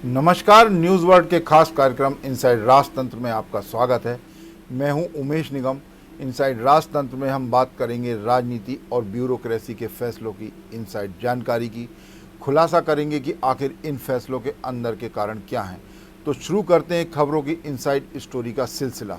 नमस्कार, news world के खास कार्यक्रम इनसाइड राजतंत्र में आपका स्वागत है। मैं हूं उमेश निगम। इनसाइड राजतंत्र में हम बात करेंगे राजनीति और ब्यूरोक्रेसी के फैसलों की इनसाइड जानकारी की। खुलासा करेंगे कि आखिर इन फैसलों के अंदर के कारण क्या हैं। तो शुरू करते हैं खबरों की इनसाइड स्टोरी का सिलसिला।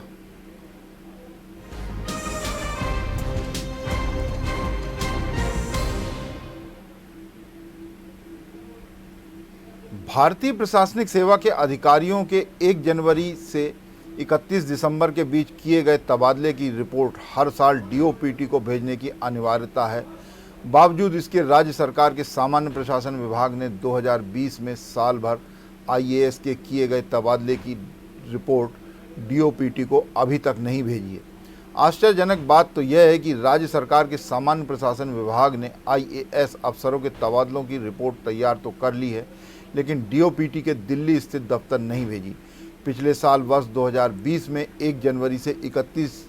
भारतीय प्रशासनिक सेवा के अधिकारियों के 1 जनवरी से 31 दिसंबर के बीच किए गए तबादले की रिपोर्ट हर साल डीओपीटी को भेजने की अनिवार्यता है। बावजूद इसके राज्य सरकार के सामान्य प्रशासन विभाग ने 2020 में साल भर आईएएस के किए गए तबादले की रिपोर्ट डीओपीटी को अभी तक नहीं भेजी है। आश्चर्यजनक बात तो यह है कि राज्य सरकार के सामान्य प्रशासन विभाग ने आईएएस अफसरों के तबादलों की रिपोर्ट तैयार तो कर ली है, लेकिन डीओपीटी के दिल्ली स्थित दफ्तर नहीं भेजी। पिछले साल वर्ष 2020 में 1 जनवरी से 31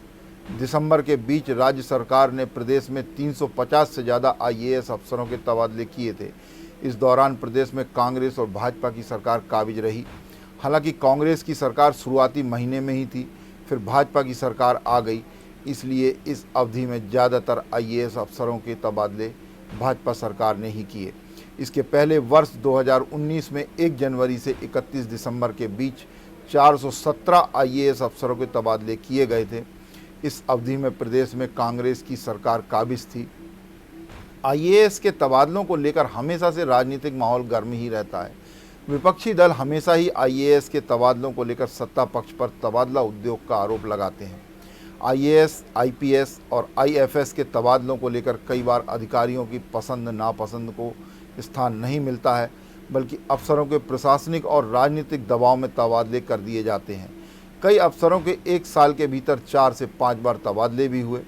दिसंबर के बीच राज्य सरकार ने प्रदेश में 350 से ज़्यादा आईएएस अफसरों के तबादले किए थे। इस दौरान प्रदेश में कांग्रेस और भाजपा की सरकार काबिज रही। हालांकि कांग्रेस की सरकार शुरुआती महीने में ही थी, फिर भाजपा की सरकार आ गई, इसलिए इस अवधि में ज़्यादातर आईएएस अफसरों के तबादले भाजपा सरकार ने ही किए। इसके पहले वर्ष 2019 में 1 जनवरी से 31 दिसंबर के बीच 417 आईएएस अफसरों के तबादले किए गए थे। इस अवधि में प्रदेश में कांग्रेस की सरकार काबिज थी। आईएएस के तबादलों को लेकर हमेशा से राजनीतिक माहौल गर्म ही रहता है। विपक्षी दल हमेशा ही आईएएस के तबादलों को लेकर सत्ता पक्ष पर तबादला उद्योग का आरोप लगाते हैं। आईएएस, आईपीएस और आईएफएस के तबादलों को लेकर कई बार अधिकारियों की पसंद नापसंद को स्थान नहीं मिलता है, बल्कि अफसरों के प्रशासनिक और राजनीतिक दबाव में तबादले कर दिए जाते हैं। कई अफसरों के 1 साल के भीतर 4 से 5 बार तबादले भी हुए।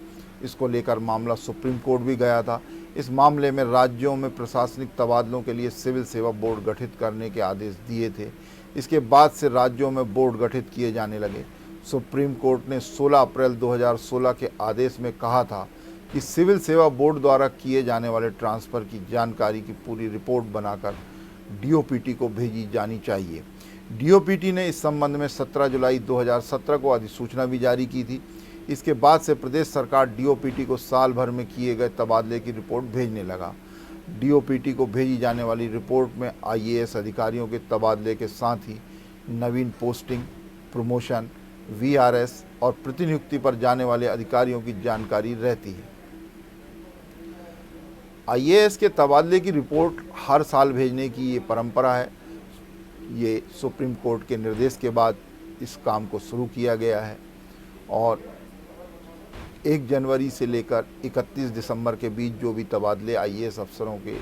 इसको लेकर मामला सुप्रीम कोर्ट भी गया था। इस मामले में राज्यों में प्रशासनिक तबादलों के लिए सिविल सेवा बोर्ड गठित करने के आदेश दिए थे। इसके बाद से राज्यों में बोर्ड गठित किए जाने लगे। सुप्रीम कोर्ट ने 16 अप्रैल 2016 के आदेश में कहा था कि सिविल सेवा बोर्ड द्वारा किए जाने वाले ट्रांसफ़र की जानकारी की पूरी रिपोर्ट बनाकर डीओपीटी को भेजी जानी चाहिए। डीओपीटी ने इस संबंध में 17 जुलाई 2017 को अधिसूचना भी जारी की थी। इसके बाद से प्रदेश सरकार डीओपीटी को साल भर में किए गए तबादले की रिपोर्ट भेजने लगा। डीओपीटी को भेजी जाने वाली रिपोर्ट में आईएएस अधिकारियों के तबादले के साथ ही नवीन पोस्टिंग, प्रमोशन, वीआरएस और प्रतिनियुक्ति पर जाने वाले अधिकारियों की जानकारी रहती है। आईएएस के तबादले की रिपोर्ट हर साल भेजने की ये परंपरा है। ये सुप्रीम कोर्ट के निर्देश के बाद इस काम को शुरू किया गया है और 1 जनवरी से लेकर 31 दिसंबर के बीच जो भी तबादले आईएएस अफसरों के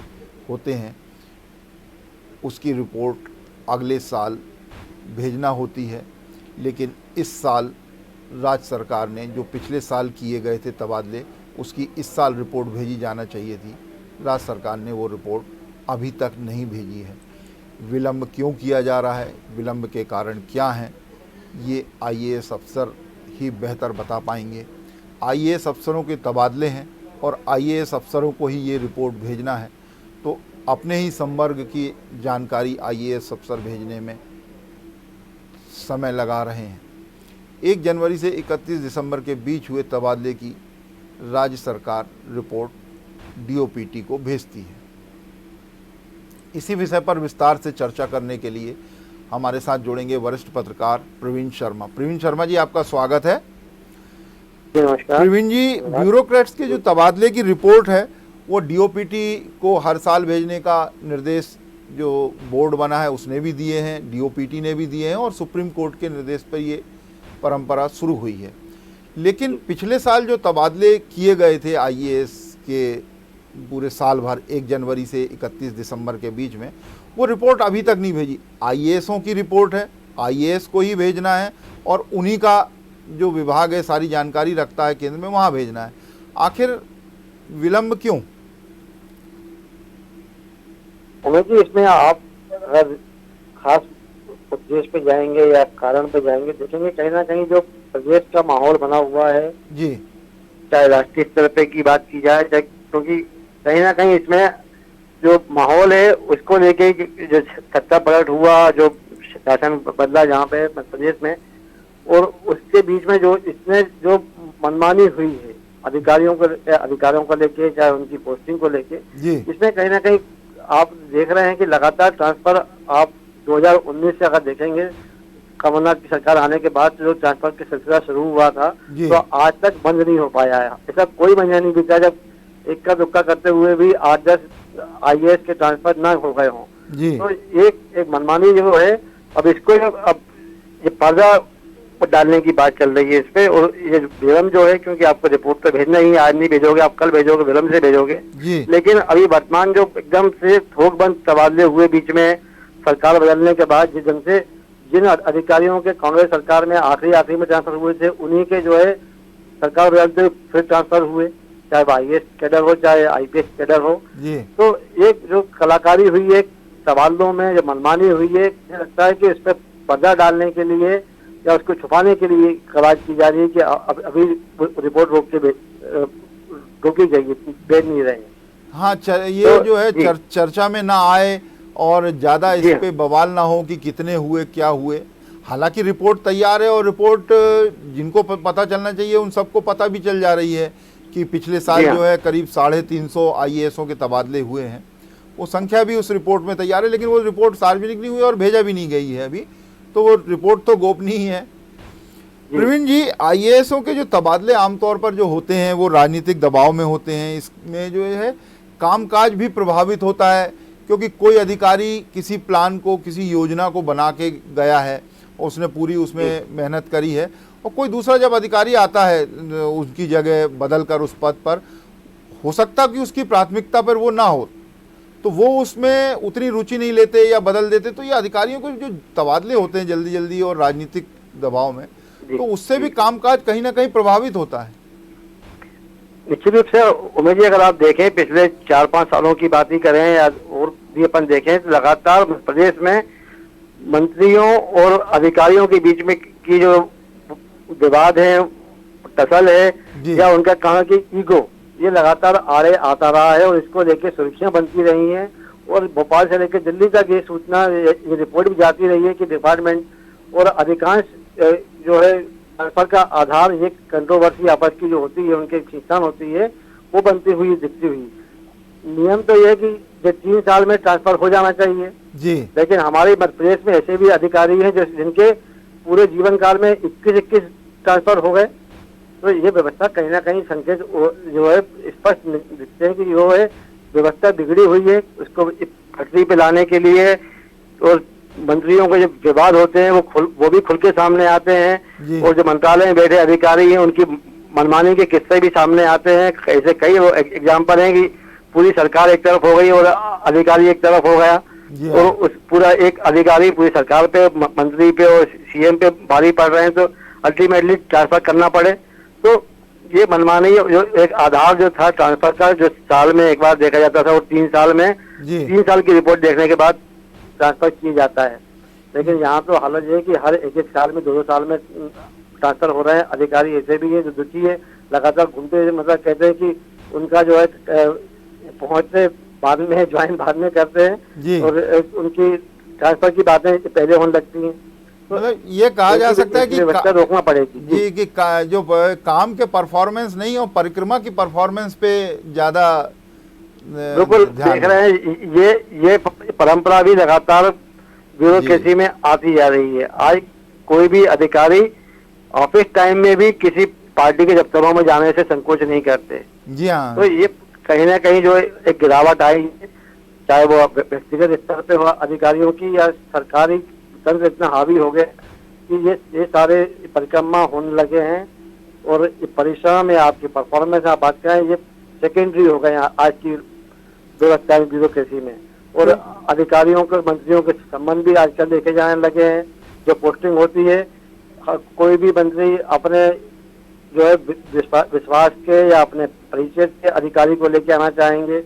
होते हैं, उसकी रिपोर्ट अगले साल भेजना होती है। लेकिन इस साल राज्य सरकार ने जो पिछले साल किए गए थे तबादले, उसकी इस साल रिपोर्ट भेजी जाना चाहिए थी। राज्य सरकार ने वो रिपोर्ट अभी तक नहीं भेजी है। विलंब क्यों किया जा रहा है, विलंब के कारण क्या हैं, ये आईएएस अफसर ही बेहतर बता पाएंगे। आईएएस अफसरों के तबादले हैं और आईएएस अफसरों को ही ये रिपोर्ट भेजना है, तो अपने ही संवर्ग की जानकारी आईएएस अफसर भेजने में समय लगा रहे हैं। 1 जनवरी से 31 दिसंबर के बीच हुए तबादले की राज्य सरकार रिपोर्ट डीओपीटी को भेजती है। इसी विषय पर विस्तार से चर्चा करने के लिए हमारे साथ जुड़ेंगे वरिष्ठ पत्रकार प्रवीण शर्मा। प्रवीण शर्मा जी, आपका स्वागत है। नमस्कार प्रवीण जी, ब्यूरोक्रेट्स के जो तबादले की रिपोर्ट है वो डीओपीटी को हर साल भेजने का निर्देश जो बोर्ड बना है उसने भी दिए हैं, डीओपीटी ने भी दिए हैं और सुप्रीम कोर्ट के निर्देश पर ये परंपरा शुरू हुई है। लेकिन पिछले साल जो तबादले किए गए थे आईएएस के पूरे साल भर 1 जनवरी से 31 दिसंबर के बीच में, वो रिपोर्ट अभी तक नहीं भेजी। आईएएसों की रिपोर्ट है, आईएएस को ही भेजना है और उन्हीं का जो विभाग है सारी जानकारी रखता है केंद्र में, वहाँ भेजना है। आखिर विलंब क्यों? जी, इसमें आप अगर खास उद्देश्य पे जाएंगे या कारण पे जाएंगे, देखेंगे कहीं ना कहीं जो प्रदेश का माहौल बना हुआ है जी, चाहे राष्ट्रीय स्तर पे की बात की जाए, चाहे, क्योंकि कहीं ना कहीं इसमें जो माहौल है उसको लेके जो सत्ता पलट हुआ, जो शासन बदला जहाँ पे मध्य प्रदेश में, और उसके बीच में जो इसमें जो मनमानी हुई है अधिकारियों को लेके, चाहे उनकी पोस्टिंग को लेके, जी इसमें कहीं ना कहीं आप देख रहे हैं कि लगातार ट्रांसफर, आप 2019 से अगर देखेंगे कमलनाथ की सरकार आने के बाद जो ट्रांसफर का सिलसिला शुरू हुआ था, जी। तो आज तक बंद नहीं हो पाया है। ऐसा कोई महीना नहीं बीता जब इक्का दुक्का करते हुए भी 8-10 IAS के ट्रांसफर ना हो गए हों। जी तो एक मनमानी जो है, अब इसको अब ये पर्दा डालने की बात चल रही है इस पे, और ये विलम्ब जो है, क्योंकि आपको रिपोर्ट तो भेजना ही है, आज नहीं भेजोगे आप, कल भेजोगे, विलम्ब से भेजोगे। जी लेकिन अभी वर्तमान जो एकदम से थोक बंद तबादले हुए बीच में सरकार बदलने के बाद, जिस ढंग से जिन अधिकारियों के कांग्रेस सरकार में आखिरी में ट्रांसफर हुए थे, उन्हीं के जो है सरकार बदलते फिर ट्रांसफर हुए, चाहे IAS कैडर हो, चाहे IPS कैडर हो। जी तो एक जो कलाकारी हुई है तबादलों में, जो मनमानी हुई है, मुझे लगता है कि इस पर पर्दा डालने के लिए या उसको छुपाने के लिए कवायद की जा रही है कि अभी रिपोर्ट रोकी गई है, भेज नहीं रहे हैं। हाँ, ये तो जो है जी। चर्चा में ना आए और ज़्यादा इस जी हाँ। पे बवाल ना हो कि कितने हुए क्या हुए। हालांकि रिपोर्ट तैयार है और रिपोर्ट जिनको पता चलना चाहिए उन सबको पता भी चल जा रही है कि पिछले साल जी हाँ। जो है करीब 350 IASओं के तबादले हुए हैं। वो संख्या भी उस रिपोर्ट में तैयार है, लेकिन वो रिपोर्ट सार्वजनिक नहीं हुई और भेजा भी नहीं गई है अभी, तो वो रिपोर्ट तो गोपनीय ही है। प्रवीण जी, IASओं के जो तबादले आमतौर पर जो होते हैं वो राजनीतिक दबाव में होते हैं। इसमें जो है कामकाज भी प्रभावित होता है, क्योंकि कोई अधिकारी किसी प्लान को, किसी योजना को बना के गया है और उसने पूरी उसमें मेहनत करी है, और कोई दूसरा जब अधिकारी आता है उसकी जगह बदल कर उस पद पर, हो सकता कि उसकी प्राथमिकता पर वो ना हो, तो वो उसमें उतनी रुचि नहीं लेते या बदल देते। तो ये अधिकारियों के जो तबादले होते हैं जल्दी जल्दी और राजनीतिक दबाव में, तो उससे भी कामकाज कहीं ना कहीं प्रभावित होता है। निश्चित रूप से उमेश जी, अगर आप देखें पिछले 4-5 सालों की बात ही करें या और भी अपन देखें, तो लगातार प्रदेश में मंत्रियों और अधिकारियों के बीच में की जो विवाद है, टसल है, या उनका कहा कि ईगो, ये लगातार आड़े आता रहा है, और इसको लेकर सुर्खियां बनती रही हैं। और भोपाल से लेकर दिल्ली तक ये सूचना, ये रिपोर्ट भी जाती रही है कि डिपार्टमेंट और अधिकांश जो है ट्रांसफर का आधार, ये कंट्रोवर्सी आपस की जो होती है, उनके खींचतान होती है, वो बनती हुई दिखती हुई। नियम तो ये है कि 3 साल में ट्रांसफर हो जाना चाहिए जी, लेकिन हमारे मध्य प्रदेश में ऐसे भी अधिकारी हैं जिनके पूरे जीवन काल में 21 ट्रांसफर हो गए। तो ये व्यवस्था कहीं ना कहीं संकेत जो है स्पष्ट दिखते हैं कि जो है व्यवस्था बिगड़ी हुई है। उसको पटरी पे लाने के लिए, और मंत्रियों के जो विवाद होते हैं वो भी खुल के सामने आते हैं, और जो मंत्रालय में बैठे अधिकारी हैं उनकी मनमानी के किस्से भी सामने आते हैं। ऐसे कई एग्जाम्पल हैं कि पूरी सरकार एक तरफ हो गई और अधिकारी एक तरफ हो गया, और उस पूरा एक अधिकारी पूरी सरकार पे, मंत्री पे और CM पे भारी पड़ रहे हैं, तो अल्टीमेटली ट्रांसफर करना पड़े। तो ये मनमानी जो एक आधार जो था ट्रांसफर का, जो साल में एक बार देखा जाता था, और 3 साल में 3 साल की रिपोर्ट देखने के बाद ट्रांसफर किया जाता है। लेकिन यहाँ तो हालत ये है कि हर एक साल में 2-2 साल में ट्रांसफर हो रहे हैं। अधिकारी ऐसे भी है जो दुखी है, लगातार घूमते, मतलब कहते हैं कि उनका जो है पहुंचते बाद में है, ज्वाइन बाद में करते हैं, और उनकी ट्रांसफर की बातें पहले होने लगती हैं। तो मतलब ये कहा जा सकता है कि रोकना पड़ेगी जी, कि जो काम के परफॉर्मेंस नहीं और परिक्रमा की परफॉर्मेंस पे ज्यादा बिल्कुल देख रहे हैं। ये परंपरा भी लगातार ब्यूरोक्रेसी में आती जा रही है। आज कोई भी अधिकारी ऑफिस टाइम में भी किसी पार्टी के दफ्तरों में जाने से संकोच नहीं करते। जी हाँ। तो ये कहीं ना कहीं जो एक गिरावट आई है, चाहे वो व्यक्तिगत स्तर पे हो अधिकारियों की, या सरकारी तंत्र इतना हावी हो गया कि ये सारे परिक्रमा होने लगे हैं, और परिश्रम या आपकी परफॉर्मेंस आप बात करें, ये सेकेंडरी हो गए आज की व्यवस्था ब्यूरोक्रेसी में। और अधिकारियों के, मंत्रियों के संबंध भी आजकल देखे जाने लगे हैं। जो पोस्टिंग होती है, कोई भी मंत्री अपने जो है विश्वास के या अपने परिचय के अधिकारी को लेके आना चाहेंगे।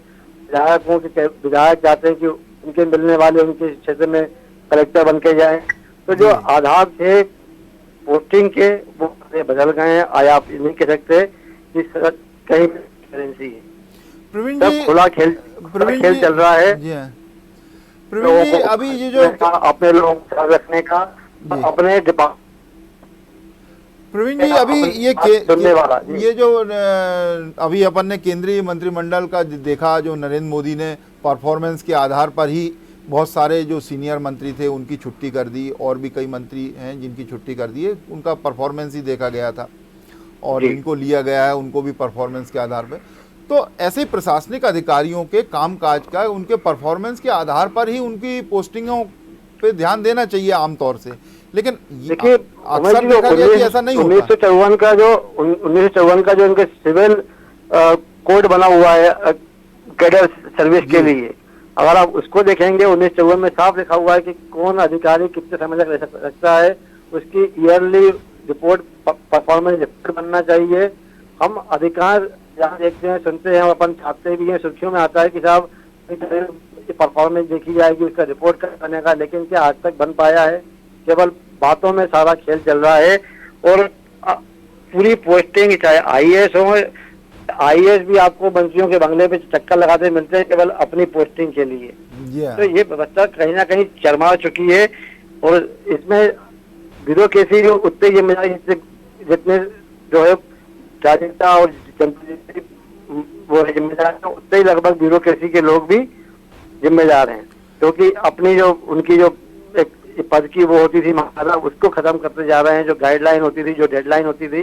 विधायक चाहते हैं कि उनके मिलने वाले उनके क्षेत्र में कलेक्टर बन के जाए। तो जो आधार थे पोस्टिंग के, वो बदल गए हैं। आज आप नहीं कह सकते कि कहीं करेंसी है। प्रवीण सब जी, खुला खेल चल रहा है। जी हाँ प्रवीण जी, अभी ये जो अपने लोगों को ख्याल रखने का, अपने प्रवीण जी, अभी सुनने वाला ये जो अभी अपन ने केंद्रीय मंत्रिमंडल का देखा, जो नरेंद्र मोदी ने परफॉर्मेंस के आधार पर ही बहुत सारे जो सीनियर मंत्री थे उनकी छुट्टी कर दी, और भी कई मंत्री हैं जिनकी छुट्टी कर दी है, उनका परफॉर्मेंस ही देखा गया था, और जिनको लिया गया है उनको भी परफॉर्मेंस के आधार पर। तो ऐसे प्रशासनिक अधिकारियों के कामकाज का उनके परफॉर्मेंस के आधार पर ही उनकी पोस्टिंगों पे ध्यान देना चाहिए आमतौर से, लेकिन देखिए अक्सर देखा गया कि ऐसा नहीं होता। 1954 का जो इनके सिविल कोड बना हुआ है कैडर सर्विस के लिए, अगर आप उसको देखेंगे 1954 में साफ लिखा हुआ है कि कौन अधिकारी कितने समय तक रह सकता है, उसकी ईयरली रिपोर्ट, परफॉर्मेंस रिपोर्ट बनना चाहिए। हम अधिकार जहाँ देखते हैं, सुनते हैं, अपन छापते भी हैं, सुर्खियों में आता है कि साहब परफॉर्मेंस देखी जाएगी, उसका रिपोर्ट बनेगा, लेकिन क्या आज तक बन पाया है? केवल बातों में सारा खेल चल रहा है। और पूरी पोस्टिंग, चाहे आईएएस हो, आईएएस भी आपको मंत्रियों के बंगले पे चक्कर लगाते मिलते हैं केवल अपनी पोस्टिंग के लिए। तो ये व्यवस्था कहीं ना कहीं चरमरा चुकी है, और इसमें ब्यूरोक्रेसी जो उतनी जिम्मेदारी जितने जो है राजनेता और वो जिम्मेदार है, उतने ही लगभग ब्यूरोक्रेसी के लोग भी जिम्मेदार हैं, क्योंकि अपनी जो उनकी जो एक पद की वो होती थी मर्यादा, उसको खत्म करते जा रहे हैं। जो गाइडलाइन होती थी, जो डेडलाइन होती थी,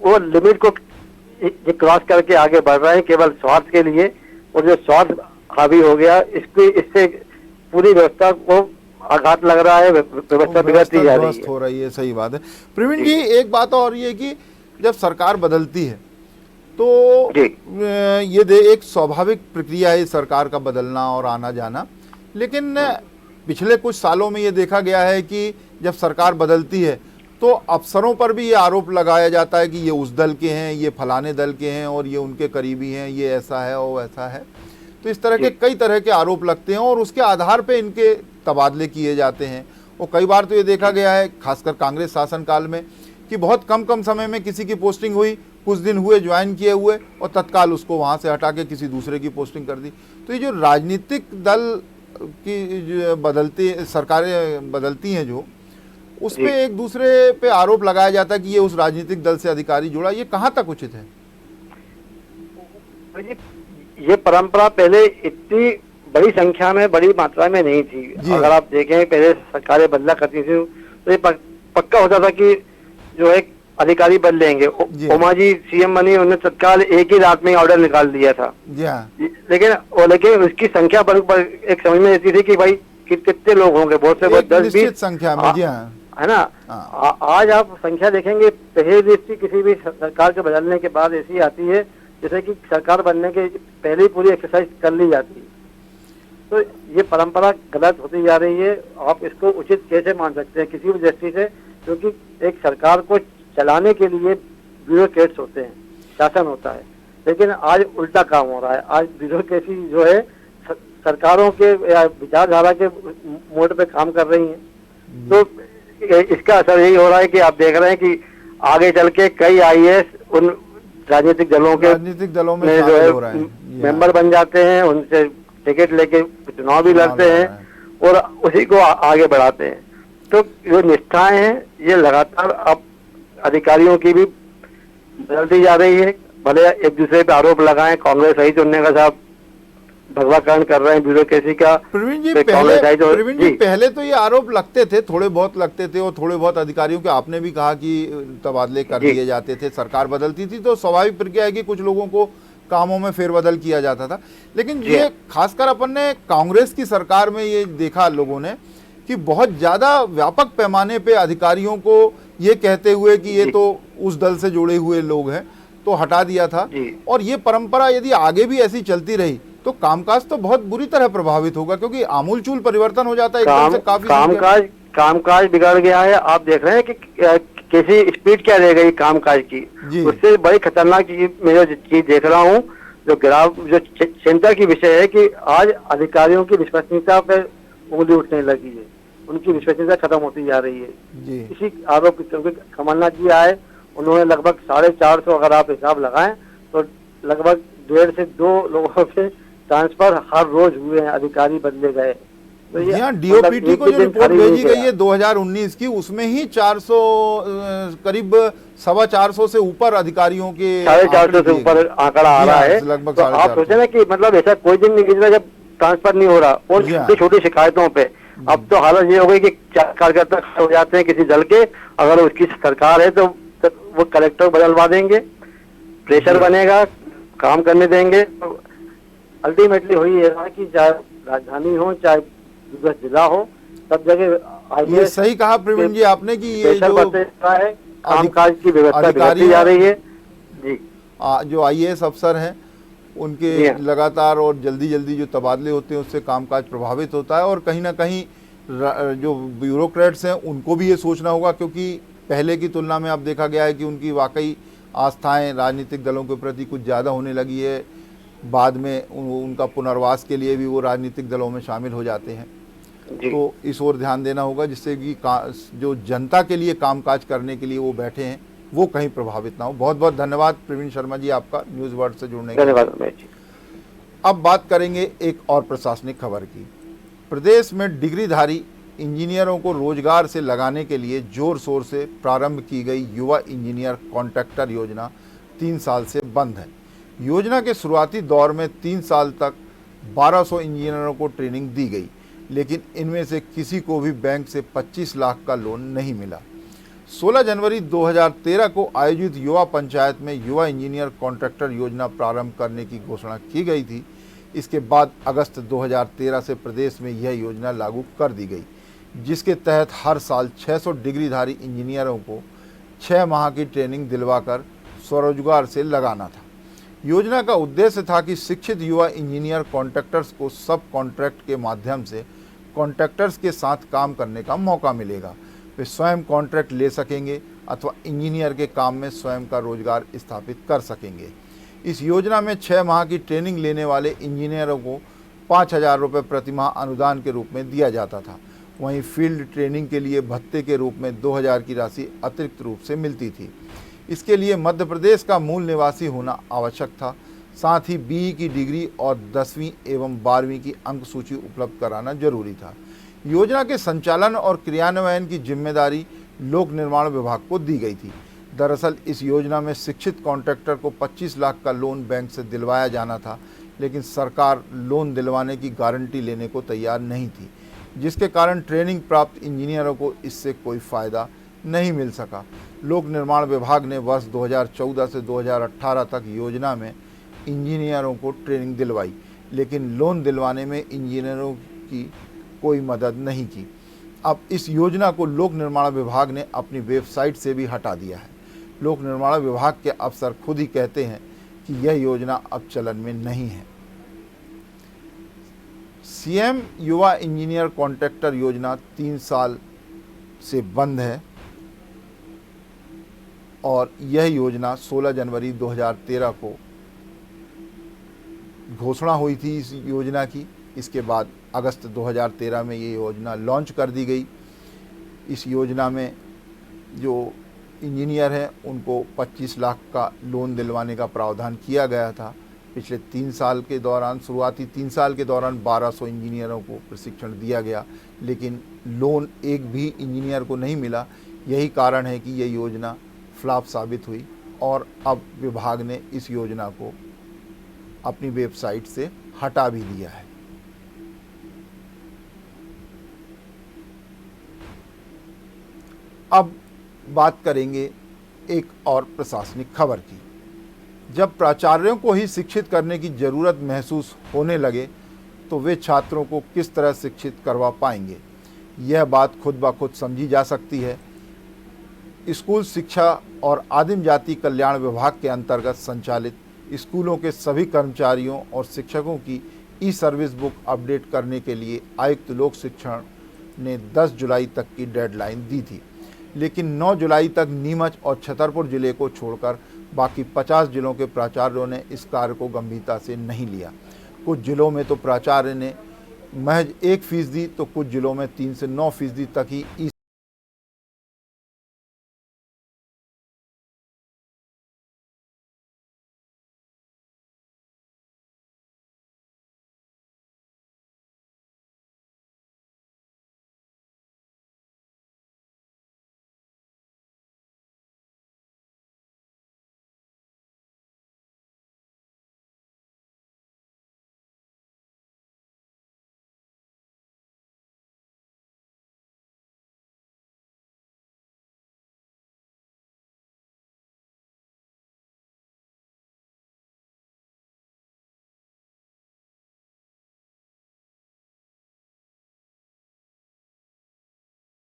वो लिमिट को क्रॉस करके आगे बढ़ रहे हैं केवल स्वार्थ के लिए, और जो स्वार्थ हावी हो गया, इससे पूरी व्यवस्था को आघात लग रहा है, व्यवस्था बिगड़ती जा रही है, हो रही है। सही बात है प्रवीण जी। एक बात और ये कि जब सरकार बदलती है तो ये एक स्वाभाविक प्रक्रिया है सरकार का बदलना और आना जाना, लेकिन पिछले कुछ सालों में ये देखा गया है कि जब सरकार बदलती है तो अफसरों पर भी ये आरोप लगाया जाता है कि ये उस दल के हैं, ये फलाने दल के हैं, और ये उनके करीबी हैं, ये ऐसा है वो ऐसा है। तो इस तरह के कई तरह के आरोप लगते हैं, और उसके आधार पे इनके तबादले किए जाते हैं। और कई बार तो ये देखा गया है, खासकर कांग्रेस शासनकाल में, कि बहुत कम समय में किसी की पोस्टिंग हुई, कुछ दिन हुए ज्वाइन किए हुए, और तत्काल उसको वहाँ से हटा के किसी दूसरे की पोस्टिंग कर दी। तो ये जो राजनीतिक दल की जो सरकारें बदलती हैं, जो उस पे एक दूसरे पे आरोप लगाया जाता है कि ये उस राजनीतिक दल से अधिकारी जुड़ा, ये कहाँ तक उचित है? ये परंपरा पहले इतनी बड़ी संख्या में, बड़ी मात्रा में नहीं थी। अगर आप देखें, पहले सरकारें बदला करती थी तो ये पक्का होता था कि जो है अधिकारी बदलेंगे। उमा जी सीएम बनी, उन्होंने तत्काल एक ही रात में ऑर्डर निकाल दिया था। लेकिन उसकी संख्या एक समझ में रहती थी कि भाई कितने लोग होंगे, बहुत से बहुत 10-20 संख्या में, है ना। आज आप संख्या देखेंगे, पहली दृष्टि किसी भी सरकार के बदलने के बाद ऐसी आती है जैसे कि सरकार बनने के पहले ही पूरी एक्सरसाइज कर ली जाती है। तो ये परंपरा गलत होती जा रही है। आप इसको उचित कैसे मान सकते हैं किसी भी दृष्टि से? क्योंकि एक सरकार को चलाने के लिए ब्यूरोक्रेट्स होते हैं, शासन होता है, लेकिन आज उल्टा काम हो रहा है। आज ब्यूरोक्रेसी जो है सरकारों के या विचारधारा के मोड पे काम कर रही है। तो इसका असर यही हो रहा है कि आप देख रहे हैं कि आगे चल के कई आईएएस उन राजनीतिक दलों में जो है मेंबर बन जाते हैं, उनसे टिकट लेके चुनाव भी लड़ते हैं और उसी को आगे बढ़ाते हैं। तो जो निष्ठाएं हैं ये लगातार अब अधिकारियों की भी बदलती जा रही है। भले एक दूसरे पे आरोप लगाएं, कांग्रेस सही चुनने का साहब भगवाकरण कर रहे हैं ब्यूरोक्रेसी का। प्रवीण जी, पहले तो ये आरोप लगते थे, थोड़े बहुत लगते थे, और थोड़े बहुत अधिकारियों के आपने भी कहा कि तबादले कर दिए जाते थे, सरकार बदलती थी तो स्वाभाविक प्रक्रिया है कि कुछ लोगों को कामों में फेरबदल किया जाता था। लेकिन ये खासकर अपन ने कांग्रेस की सरकार में ये देखा लोगों ने कि बहुत ज्यादा व्यापक पैमाने पे अधिकारियों को ये कहते हुए कि ये तो उस दल से जुड़े हुए लोग हैं तो हटा दिया था। और ये परंपरा यदि आगे भी ऐसी चलती रही तो कामकाज तो बहुत बुरी तरह प्रभावित होगा, क्योंकि आमूलचूल परिवर्तन हो जाता है एकदम से। काफी कामकाज बिगड़ गया है। आप देख रहे हैं कि कैसी स्पीड क्या रह गई कामकाज की। उससे बड़ी खतरनाक मैं जो चीज देख रहा हूँ, जो चिंता की विषय है कि आज अधिकारियों की विश्वसनीयता पर उंगली उठने लगी है, उनकी विश्वसनीयता खत्म होती जा रही है इसी आरोप की। क्योंकि कमलनाथ जी आए, उन्होंने लगभग 450, अगर आप हिसाब लगाएं तो लगभग 1.5 से 2 लोगों के ट्रांसफर हर रोज हुए हैं, अधिकारी बदले गए। तो ये यहाँ मतलब डीओपीटी एक को भी जो दिन रिपोर्ट खाली नहीं भेजी गई गया। है 2019 की, उसमें ही 400 करीब 450 से ऊपर अधिकारियों के 450 आंकड़े से दिए ऊपर गए। आंकड़ा आ जी रहा हाँ, है। लगभग तो आप 450। सोचे ना कि मतलब ऐसा कोई दिन नहीं गुजरा जब ट्रांसफर नहीं हो रहा, और जी हाँ। छोटी छोटी शिकायतों पे। अब तो हालत ये हो गई कि 4 कार्यकर्ता खड़े हो जाते हैं किसी दल के, अगर उसकी सरकार है तो वो कलेक्टर बदलवा देंगे, प्रेशर जी। बनेगा, काम करने देंगे। तो अल्टीमेटली वही है ना कि चाहे राजधानी हो चाहे दूसरा जिला हो, सब जगह ये आईएएस सही कहा के प्रवीण जी आपने कि ये प्रेशर जो बढ़ते जा रहा है, अधिक कामकाज की व्यवस्था बिगड़ती जा अधिकारियों रही है। जी जो आईएएस अफसर हैं उनके जी हाँ। लगातार और जल्दी जल्दी जो तबादले होते हैं उससे कामकाज प्रभावित होता है, और कहीं ना कहीं जो ब्यूरोक्रेट्स हैं उनको भी ये सोचना होगा, क्योंकि पहले की तुलना में अब देखा गया है कि उनकी वाकई आस्थाएं राजनीतिक दलों के प्रति कुछ ज़्यादा होने लगी है। बाद में उनका पुनर्वास के लिए भी वो राजनीतिक दलों में शामिल हो जाते हैं। जी तो इस ओर ध्यान देना होगा, जिससे कि जो जनता के लिए कामकाज करने के लिए वो बैठे हैं वो कहीं प्रभावित ना हो। बहुत बहुत धन्यवाद प्रवीण शर्मा जी आपका न्यूज़ वर्ल्ड से जुड़ने के लिए। धन्यवाद रमेश जी। अब बात करेंगे एक और प्रशासनिक खबर की। प्रदेश में डिग्रीधारी इंजीनियरों को रोजगार से लगाने के लिए जोर शोर से प्रारंभ की गई युवा इंजीनियर कॉन्ट्रैक्टर योजना 3 साल से बंद है। योजना के शुरुआती दौर में 3 साल तक 1200 इंजीनियरों को ट्रेनिंग दी गई, लेकिन इनमें से किसी को भी बैंक से 25 लाख का लोन नहीं मिला। 16 जनवरी 2013 को आयोजित युवा पंचायत में युवा इंजीनियर कॉन्ट्रैक्टर योजना प्रारंभ करने की घोषणा की गई थी। इसके बाद अगस्त 2013 से प्रदेश में यह योजना लागू कर दी गई, जिसके तहत हर साल 600 डिग्रीधारी इंजीनियरों को 6 माह की ट्रेनिंग दिलवाकर स्वरोजगार से लगाना था। योजना का उद्देश्य था कि शिक्षित युवा इंजीनियर कॉन्ट्रैक्टर्स को सब कॉन्ट्रैक्ट के माध्यम से कॉन्ट्रैक्टर्स के साथ काम करने का मौका मिलेगा। वे स्वयं कॉन्ट्रैक्ट ले सकेंगे अथवा इंजीनियर के काम में स्वयं का रोजगार स्थापित कर सकेंगे। इस योजना में 6 माह की ट्रेनिंग लेने वाले इंजीनियरों को 5,000 रुपये प्रतिमाह अनुदान के रूप में दिया जाता था। वहीं फील्ड ट्रेनिंग के लिए भत्ते के रूप में 2,000 की राशि अतिरिक्त रूप से मिलती थी। इसके लिए मध्य प्रदेश का मूल निवासी होना आवश्यक था। साथ ही बीई की डिग्री और 10वीं एवं 12वीं की अंक सूची उपलब्ध कराना जरूरी था। योजना के संचालन और क्रियान्वयन की जिम्मेदारी लोक निर्माण विभाग को दी गई थी। दरअसल इस योजना में शिक्षित कॉन्ट्रैक्टर को 25 लाख का लोन बैंक से दिलवाया जाना था, लेकिन सरकार लोन दिलवाने की गारंटी लेने को तैयार नहीं थी, जिसके कारण ट्रेनिंग प्राप्त इंजीनियरों को इससे कोई फ़ायदा नहीं मिल सका। लोक निर्माण विभाग ने वर्ष 2014 से 2018 तक योजना में इंजीनियरों को ट्रेनिंग दिलवाई, लेकिन लोन दिलवाने में इंजीनियरों की कोई मदद नहीं की। अब इस योजना को लोक निर्माण विभाग ने अपनी वेबसाइट से भी हटा दिया है। लोक निर्माण विभाग के अफसर खुद ही कहते हैं कि यह योजना अब चलन में नहीं है। सीएम युवा इंजीनियर कॉन्ट्रैक्टर योजना 3 साल से बंद है, और यह योजना 16 जनवरी 2013 को घोषणा हुई थी इस योजना की। इसके बाद अगस्त 2013 में ये योजना लॉन्च कर दी गई। इस योजना में जो इंजीनियर हैं उनको 25 लाख का लोन दिलवाने का प्रावधान किया गया था। पिछले 3 साल के दौरान, शुरुआती 3 साल के दौरान 1200 इंजीनियरों को प्रशिक्षण दिया गया, लेकिन लोन एक भी इंजीनियर को नहीं मिला। यही कारण है कि यह योजना फ्लॉप साबित हुई, और अब विभाग ने इस योजना को अपनी वेबसाइट से हटा भी दिया है। अब बात करेंगे एक और प्रशासनिक खबर की। जब प्राचार्यों को ही शिक्षित करने की ज़रूरत महसूस होने लगे तो वे छात्रों को किस तरह शिक्षित करवा पाएंगे, यह बात खुद ब खुद समझी जा सकती है। स्कूल शिक्षा और आदिम जाति कल्याण विभाग के अंतर्गत संचालित स्कूलों के सभी कर्मचारियों और शिक्षकों की ई सर्विस बुक अपडेट करने के लिए आयुक्त लोक शिक्षण ने 10 जुलाई तक की डेडलाइन दी थी, लेकिन 9 जुलाई तक नीमच और छतरपुर जिले को छोड़कर बाकी 50 जिलों के प्राचार्यों ने इस कार्य को गंभीरता से नहीं लिया। कुछ जिलों में तो प्राचार्य ने महज 1% तो कुछ जिलों में 3 से 9% तक ही ई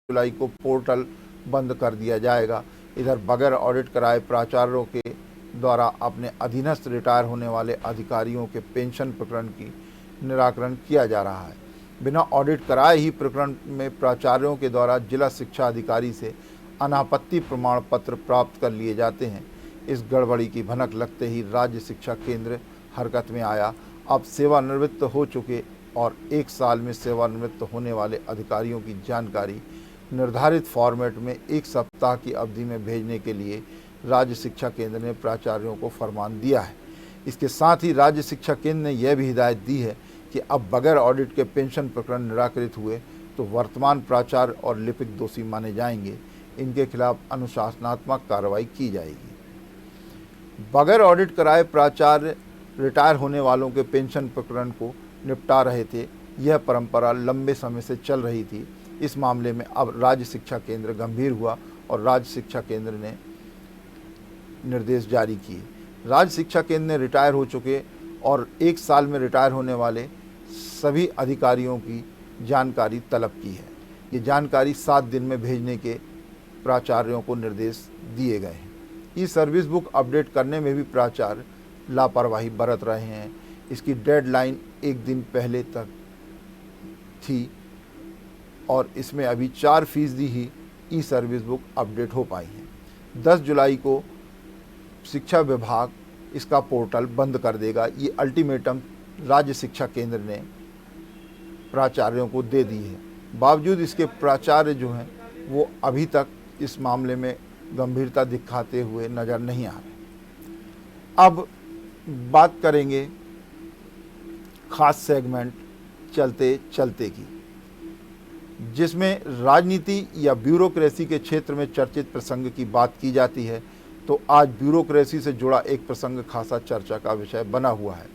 जुलाई को पोर्टल बंद कर दिया जाएगा। इधर बगैर ऑडिट कराए प्राचार्यों के द्वारा अपने अधीनस्थ रिटायर होने वाले अधिकारियों के पेंशन प्रकरण की निराकरण किया जा रहा है। बिना ऑडिट कराए ही प्रकरण में प्राचार्यों के द्वारा जिला शिक्षा अधिकारी से अनापत्ति प्रमाण पत्र प्राप्त कर लिए जाते हैं। इस गड़बड़ी की भनक लगते ही राज्य शिक्षा केंद्र हरकत में आया। अब सेवानिवृत्त हो चुके और 1 साल में सेवानिवृत्त होने वाले अधिकारियों की जानकारी निर्धारित फॉर्मेट में 1 सप्ताह की अवधि में भेजने के लिए राज्य शिक्षा केंद्र ने प्राचार्यों को फरमान दिया है। इसके साथ ही राज्य शिक्षा केंद्र ने यह भी हिदायत दी है कि अब बगैर ऑडिट के पेंशन प्रकरण निराकृत हुए तो वर्तमान प्राचार्य और लिपिक दोषी माने जाएंगे। इनके खिलाफ अनुशासनात्मक कार्रवाई की जाएगी। बगैर ऑडिट कराए प्राचार्य रिटायर होने वालों के पेंशन प्रकरण को निपटा रहे थे। यह परंपरा लंबे समय से चल रही थी। इस मामले में अब राज्य शिक्षा केंद्र गंभीर हुआ और राज्य शिक्षा केंद्र ने निर्देश जारी किए। राज्य शिक्षा केंद्र ने रिटायर हो चुके और 1 साल में रिटायर होने वाले सभी अधिकारियों की जानकारी तलब की है। ये जानकारी 7 दिन में भेजने के प्राचार्यों को निर्देश दिए गए हैं। ई सर्विस बुक अपडेट करने में भी प्राचार्य लापरवाही बरत रहे हैं। इसकी डेडलाइन 1 दिन पहले तक थी और इसमें अभी 4% ही ई सर्विस बुक अपडेट हो पाई है। 10 जुलाई को शिक्षा विभाग इसका पोर्टल बंद कर देगा। ये अल्टीमेटम राज्य शिक्षा केंद्र ने प्राचार्यों को दे दी है। बावजूद इसके प्राचार्य जो हैं वो अभी तक इस मामले में गंभीरता दिखाते हुए नज़र नहीं आ रहे। अब बात करेंगे खास सेगमेंट चलते चलते की, जिसमें राजनीति या ब्यूरोक्रेसी के क्षेत्र में चर्चित प्रसंग की बात की जाती है। तो आज ब्यूरोक्रेसी से जुड़ा एक प्रसंग खासा चर्चा का विषय बना हुआ है।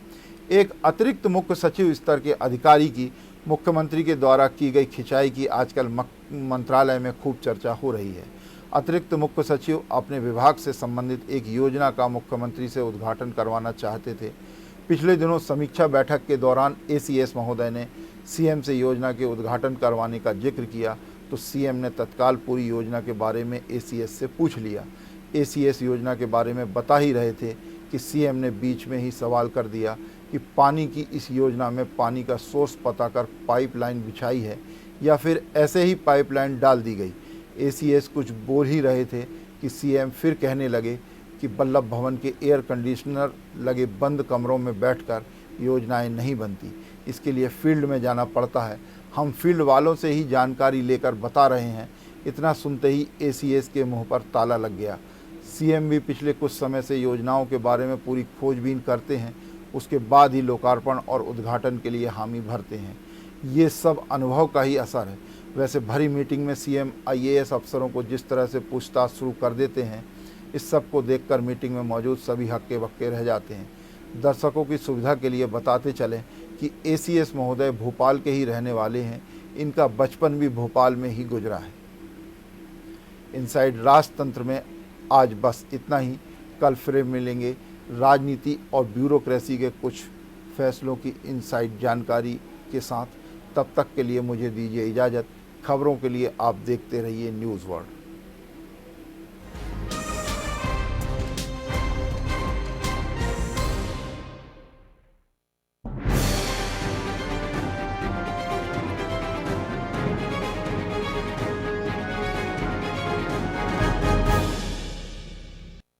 एक अतिरिक्त मुख्य सचिव स्तर के अधिकारी की मुख्यमंत्री के द्वारा की गई खिंचाई की आजकल मंत्रालय में खूब चर्चा हो रही है। अतिरिक्त मुख्य सचिव अपने विभाग से संबंधित एक योजना का मुख्यमंत्री से उद्घाटन करवाना चाहते थे। पिछले दिनों समीक्षा बैठक के दौरान एसीएस महोदय ने सीएम से योजना के उद्घाटन करवाने का जिक्र किया तो सीएम ने तत्काल पूरी योजना के बारे में एसीएस से पूछ लिया। एसीएस योजना के बारे में बता ही रहे थे कि सीएम ने बीच में ही सवाल कर दिया कि पानी की इस योजना में पानी का सोर्स पता कर पाइपलाइन बिछाई है या फिर ऐसे ही पाइपलाइन डाल दी गई। एसीएस कुछ बोल ही रहे थे कि सीएम फिर कहने लगे कि बल्लभ भवन के एयर कंडीशनर लगे बंद कमरों में बैठकर योजनाएं नहीं बनती, इसके लिए फील्ड में जाना पड़ता है। हम फील्ड वालों से ही जानकारी लेकर बता रहे हैं। इतना सुनते ही एसीएस के मुंह पर ताला लग गया। सीएम भी पिछले कुछ समय से योजनाओं के बारे में पूरी खोजबीन करते हैं, उसके बाद ही लोकार्पण और उद्घाटन के लिए हामी भरते हैं। ये सब अनुभव का ही असर है। वैसे भरी मीटिंग में सीएम आईएएस अफसरों को जिस तरह से पूछताछ शुरू कर देते हैं, इस सब को देखकर मीटिंग में मौजूद सभी हक्के बक्के रह जाते हैं। दर्शकों की सुविधा के लिए बताते चलें कि एसीएस महोदय भोपाल के ही रहने वाले हैं। इनका बचपन भी भोपाल में ही गुजरा है। इनसाइड राजतंत्र में आज बस इतना ही। कल फिर मिलेंगे राजनीति और ब्यूरोक्रेसी के कुछ फैसलों की इनसाइड जानकारी के साथ। तब तक के लिए मुझे दीजिए इजाज़त। खबरों के लिए आप देखते रहिए न्यूज़ वर्ल्ड।